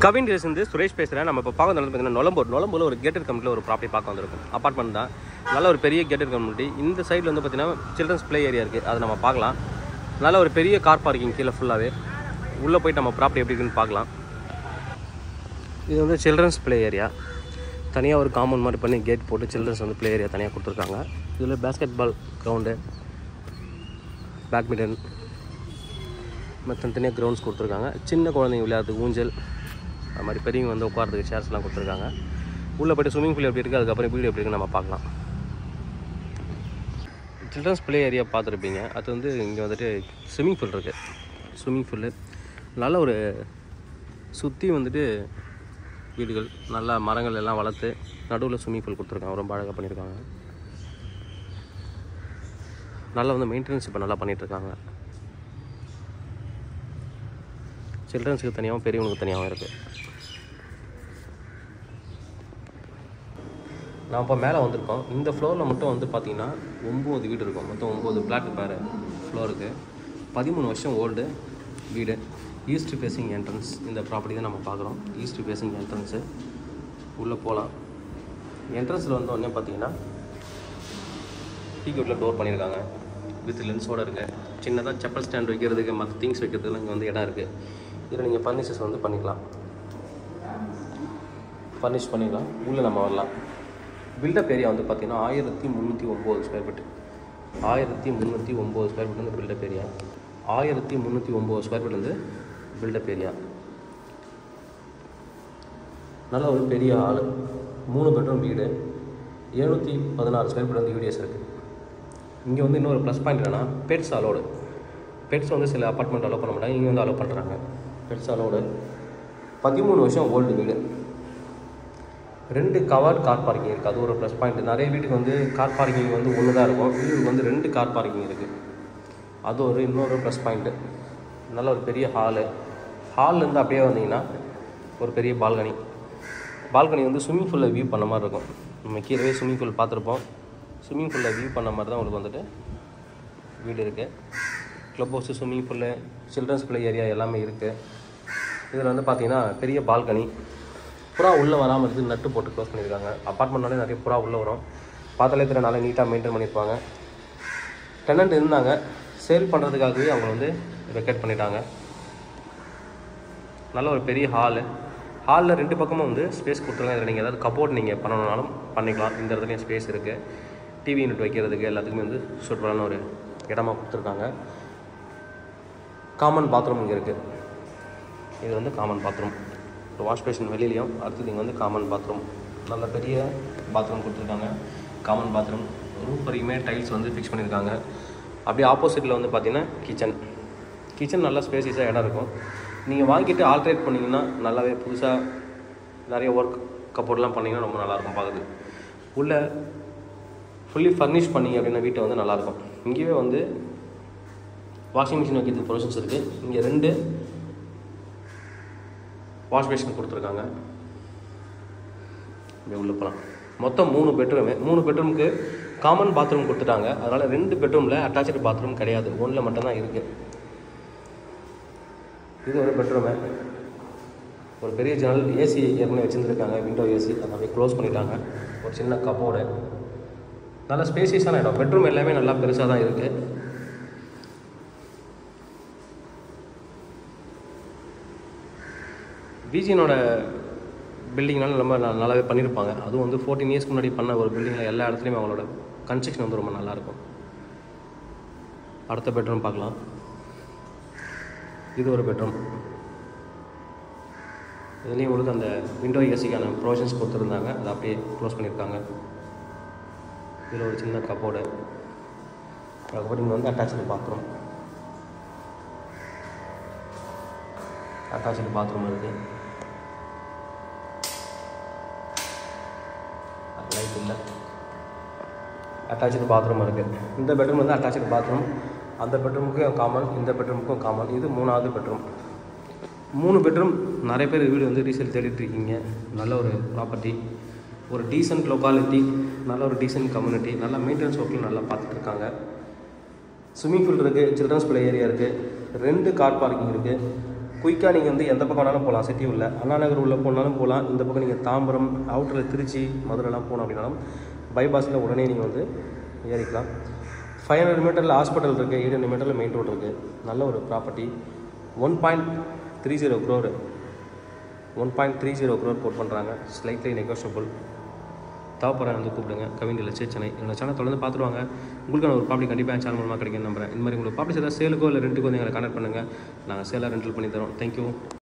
கவின் இருந்து சுரேஷ் பேசுகிறேன். நம்ம இப்போ பார்க்க வந்து பார்த்தீங்கன்னா நொலம்பூரில் ஒரு கேட்டட் கம்யூனிட்டியில் ஒரு ப்ராப்பர்ட்டி பார்க்க வந்திருக்கும். அப்பார்ட்மெண்ட் தான், நல்ல ஒரு பெரிய கேட்டட் கம்யூனிட்டி. இந்த சைடில் வந்து பார்த்தீங்கன்னா சில்ட்ரன்ஸ் ப்ளே ஏரியா இருக்குது, அதை நம்ம பார்க்கலாம். நல்ல ஒரு பெரிய கார் பார்க்கிங் கீழே ஃபுல்லாகவே. உள்ளே போய்ட்டு நம்ம ப்ராப்பர்ட்டி எப்படி இருக்குன்னு பார்க்கலாம். இது வந்து சில்ட்ரன்ஸ் ப்ளே ஏரியா, தனியாக ஒரு காம்பவுண்ட் மாதிரி பண்ணி கேட் போட்டு சில்ட்ரன்ஸ் வந்து ப்ளே ஏரியா தனியாக கொடுத்துருக்காங்க. இதில் பேஸ்கெட் பால் கிரவுண்டு, பேட்மிண்டன் மற்ற தனியாக கிரவுண்ட்ஸ் கொடுத்துருக்காங்க. சின்ன குழந்தைங்க விளையாடுறதுக்கு ஊஞ்சல், அது மாதிரி பெரியவங்க வந்து உட்காரத்துக்கு சேர்ஸ்லாம் கொடுத்துருக்காங்க. உள்ளே போய்ட்டு ஸ்விம்மிங் பூல் எப்படி இருக்குது, அதுக்கப்புறம் வீடு எப்படி இருக்குன்னு நம்ம பார்க்கலாம். சில்ட்ரன்ஸ் ப்ளே ஏரியா பார்த்துருப்பீங்க. அது வந்து இங்கே வந்துட்டு ஸ்விம்மிங் பூல் இருக்குது. ஸ்விம்மிங் பூலு நல்ல ஒரு சுற்றி வந்துட்டு வீடுகள், நல்லா மரங்கள் எல்லாம் வளர்த்து நடுவில் ஸ்விம்மிங் பூல் கொடுத்துருக்காங்க. ரொம்ப அழகாக பண்ணியிருக்காங்க. நல்லா வந்து மெயின்டெனன்ஸ் இப்போ நல்லா பண்ணிகிட்ருக்காங்க. சில்ட்ரன்ஸுக்கு தனியாகவும் பெரியவங்களுக்கு தனியாகவும் இருக்குது. நான் இப்போ மேலே வந்திருக்கோம். இந்த ஃப்ளோரில் மட்டும் வந்து பார்த்திங்கன்னா 9 வீடு இருக்கும். மொத்தம் 9 பிளாட் பேர் ஃப்ளோருக்கு. 13 வருஷம் ஓல்டு வீடு. ஈஸ்ட் ஃபேஸிங் என்ட்ரன்ஸ் இந்த ப்ராப்பர்ட்டி தான் நம்ம பார்க்குறோம். East facing entrance. உள்ளே போகலாம். என்ட்ரன்ஸில் வந்து உடனே பார்த்தீங்கன்னா டீக்கவுட்டில் டோர் பண்ணியிருக்காங்க. வித் லென்ஸோடு இருக்குது. சின்னதாக செப்பல் ஸ்டாண்ட் வைக்கிறதுக்கு, மற்ற திங்ஸ் வைக்கிறதுக்கு இங்கே வந்து இடம் இருக்குது. இதில் நீங்கள் ஃபர்னிச்சர்ஸ் வந்து பண்ணிக்கலாம், ஃபர்னிஷ் பண்ணிக்கலாம். உள்ளே நம்ம வரலாம். பில்டப் ஏரியா வந்து பார்த்திங்கன்னா 1309 ஸ்கொயர் ஃபீட். 1309 ஸ்கொயர் ஃபீட் வந்து பில்டப் ஏரியா. 1309 ஸ்கொயர் ஃபீட் வந்து பில்டப் ஏரியா. நல்ல ஒரு பெரிய ஹாலு, 3 பெட்ரூம் வீடு. 716 ஸ்கொயர் ஃபீட் வந்து யூடிஎஸ் இருக்குது. இங்கே வந்து இன்னொரு ப்ளஸ் பாயிண்ட் என்னென்னா பெட்ஸ் அலோடு. பெட்ஸ் வந்து சில அப்பார்ட்மெண்ட் அலோவ் பண்ண மாட்டாங்க, இங்கே வந்து அலோவ் பண்ணுறாங்க. Pets allowed. 13 வருஷம் ஓல்டு வீடு. 2 கவர்ட் கார் பார்க்கிங் இருக்குது. அது ஒரு ப்ளஸ் பாயிண்ட். நிறைய வீட்டுக்கு வந்து கார் பார்க்கிங் வந்து ஒன்று தான் இருக்கும். வீட்டுக்கு வந்து 2 கார் பார்க்கிங் இருக்குது. அது ஒரு இன்னொரு ப்ளஸ் பாயிண்ட்டு. நல்ல ஒரு பெரிய ஹாலு. ஹால்லேருந்து அப்படியே வந்தீங்கன்னா ஒரு பெரிய பால்கனி. பால்கனி வந்து ஸ்விம்மிங் பூலில் வியூ பண்ண மாதிரி இருக்கும். நம்ம கீழே ஸ்விம்மிங் பூல் பார்த்துருப்போம். ஸ்விம்மிங் பூலில் வியூ பண்ண மாதிரி தான் உங்களுக்கு வந்துட்டு வீடு இருக்குது. Club house, swimming pool, children's play area எல்லாமே இருக்குது. இதில் வந்து பார்த்திங்கன்னா பெரிய பால்கனி. புறா உள்ளே வராமல் இருக்குது, நட்டு போட்டு க்ளோஸ் பண்ணியிருக்காங்க. அப்பார்ட்மெண்ட்னாலே நிறைய புறா உள்ளே வரும். பார்த்தாலே தெரிய நல்லா நீட்டாக மெயின்டைன் பண்ணியிருப்பாங்க. டெனண்ட் இருந்தாங்க, சேல் பண்ணுறதுக்காகவே அவங்க வந்து வெக்கேட் பண்ணிட்டாங்க. நல்ல ஒரு பெரிய ஹாலு. ஹாலில் 2 பக்கமும் வந்து ஸ்பேஸ் கொடுத்துருக்காங்க. இதில் நீங்கள் ஏதாவது கபோர்ட் நீங்கள் பண்ணணுன்னாலும் பண்ணிக்கலாம். இந்த இடத்துலையும் ஸ்பேஸ் இருக்குது. டிவி யூனிட் வைக்கிறதுக்கு எல்லாத்துக்குமே வந்து சூப்பரான ஒரு இடமா கொடுத்துருக்காங்க. காமன் பாத்ரூம் இங்கே இருக்குது. இது வந்து காமன் பாத்ரூம். ஒரு வாஷ் பேஷன் வெளியிலையும், அடுத்தது இங்கே வந்து காமன் பாத்ரூம். நல்ல பெரிய பாத்ரூம் கொடுத்துருக்காங்க. Common bathroom. ரூம் வரைக்குமே டைல்ஸ் வந்து ஃபிக்ஸ் பண்ணியிருக்காங்க. அப்படியே ஆப்போசிட்டில் வந்து பார்த்திங்கன்னா கிச்சன் நல்லா ஸ்பேசியஸாக இடம் இருக்கும். நீங்கள் வாங்கிட்டு ஆல்ட்ரேட் பண்ணிங்கன்னா நல்லாவே புதுசாக நிறைய ஒர்க் கப்போர்ட்லாம் பண்ணிங்கன்னா ரொம்ப நல்லாயிருக்கும் பார்க்குது. உள்ளே ஃபுல்லி ஃபர்னிஷ் பண்ணிங்க அப்படின்னா வீட்டை வந்து நல்லாயிருக்கும். இங்கேயே வந்து வாஷிங் மிஷின் வைக்கிறதுக்கு ப்ரொவிஷன்ஸ் இருக்குது. இங்கே 2 வாஷ் பேஷன் கொடுத்துருக்காங்க. இங்கே உள்ளே போகலாம். மொத்தம் 3 பெட்ரூமு. 3 பெட்ரூமுக்கு காமன் பாத்ரூம் கொடுத்துட்டாங்க. அதனால் 2 பெட்ரூமில் அட்டாச்சு பாத்ரூம் கிடையாது, 1ல் மட்டும்தான் இருக்குது. இது ஒரு பெட்ரூமு. ஒரு பெரிய ஜன்னல், ஏசி ஏற்கனவே வச்சுருந்துருக்காங்க, விண்டோ ஏசி. அதை அப்படியே க்ளோஸ் பண்ணிட்டாங்க. ஒரு சின்ன கப்போர்டு. நல்ல ஸ்பேசியஸான இடம். பெட்ரூம் எல்லாமே நல்லா பெருசாக தான் இருக்குது. விஜினோட பில்டிங்னால ரொம்ப நல்லாவே பண்ணியிருப்பாங்க. அதுவும் வந்து 14 இயர்ஸ்க்கு முன்னாடி பண்ண ஒரு பில்டிங்கில் எல்லா இடத்துலையுமே அவங்களோட கன்ஸ்ட்ரக்ஷன் வந்து ரொம்ப நல்லாயிருக்கும். அடுத்த பெட்ரூம் பார்க்கலாம். இது ஒரு பெட்ரூம். இதுலேயும் உங்களுக்கு அந்த விண்டோ ஏசிக்கான ப்ரொவிஷன்ஸ் கொடுத்துருந்தாங்க, அதை அப்படியே க்ளோஸ் பண்ணியிருக்காங்க. இதில் ஒரு சின்ன கப்போர்டு. அதுக்கப்புறம் இங்கே வந்து அட்டாச்சு பாத்ரூம். அட்டாச்சு பாத்ரூம் இருக்குது. லைட் இல்லை. அட்டாச்சு பாத்ரூம் இருக்குது. இந்த பெட்ரூம் வந்து அட்டாச்சு பாத்ரூம். அந்த பெட்ரூமுக்கும் காமன், இந்த பெட்ரூமுக்கும் காமன். இது 3வது பெட்ரூம். 3 பெட்ரூம். நிறைய பேர் வீடு வந்து ரீசேல் தேடிட்டுருக்கீங்க. நல்ல ஒரு ப்ராப்பர்ட்டி, ஒரு டீசன்ட் லொக்காலிட்டி, நல்ல ஒரு டீசன்ட் கம்யூனிட்டி, நல்லா மெயின்டெனன்ஸ் ஒர்க்கில் நல்லா பார்த்துட்ருக்காங்க. ஸ்விம்மிங் பூல் இருக்குது, சில்ட்ரன்ஸ் ப்ளே ஏரியா இருக்குது, 2 கார் பார்க்கிங் இருக்குது, குயிக்காக நீங்கள் வந்து எந்த பக்கம் வேணாலும் போகலாம். சிட்டி உள்ள அண்ணா நகர் உள்ளே போனாலும் போகலாம். இந்த பக்கம் நீங்கள் தாம்பரம் அவுட்டரில் திருச்சி மதுரைலாம் போகணும் அப்படின்னாலும் பைபாஸில் உடனே நீங்கள் வந்து ஏறிக்கலாம். 500 மீட்டரில் ஹாஸ்பிட்டல் இருக்குது, 800 மீட்டரில் மெயின் ரோடு இருக்குது. நல்ல ஒரு ப்ராப்பர்ட்டி. 1.30 crore 1.30 crore கோட் பண்ணுறாங்க. Slightly negotiable. தேவைப்படுறேன் வந்து கூப்பிடுங்க. கவின் இல்லை சென்னை. என்னோட சேனல் தொடர்ந்து பார்த்துருவாங்க. உங்களுக்கான ஒரு ப்ராப்பர்ட்டி கண்டிப்பாக என் சேனல் மூலமாக கிடைக்கும் நம்புறேன். இந்த மாதிரி உங்களுக்கு ப்ராப்பர்ட்டி ஏதாவது சேலுக்கோ இல்லை ரெண்ட்டுக்கோ வந்து எங்களை கனெக்ட் பண்ணுங்கள். நாங்கள் சேலாக ரெண்டல் பண்ணி தரோம். தேங்க்யூ.